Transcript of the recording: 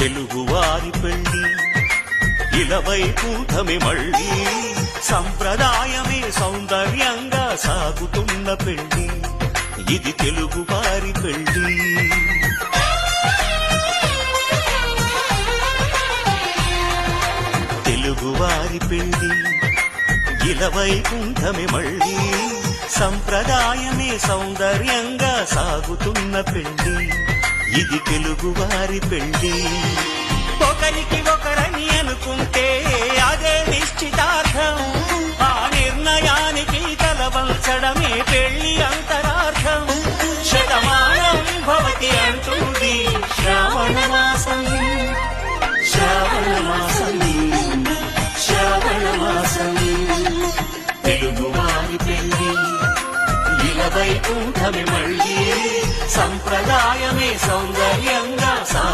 తెలుగువారి పెళ్లి ఇలవైకుంఠమే మళ్ళీ సంప్రదాయమే సౌందర్యంగా సాగుతున్న పెళ్లి ఇది తెలుగువారి పెళ్లి. తెలుగువారి పెళ్లి ఇలవైకుంఠమే మళ్ళీ సంప్రదాయమే సౌందర్యంగా సాగుతున్న పెళ్లి ఇది తెలుగువారి పెళ్లి. ఒకరికి ఒకరని అనుకుంటే అదే నిశ్చితార్థం, ఆ నిర్ణయానికి తలవంచడమే పెళ్లి అంతరార్థం. శతమానం భవతి అంటుంది శ్రావణ మాసం, శ్రావణ మాసం, శ్రావణ మాసం. తెలుగువారి పెళ్లి ఇలవైకుంఠమే మళ్ళీ సంప్రదాయమే సౌందర్యంగా సాగు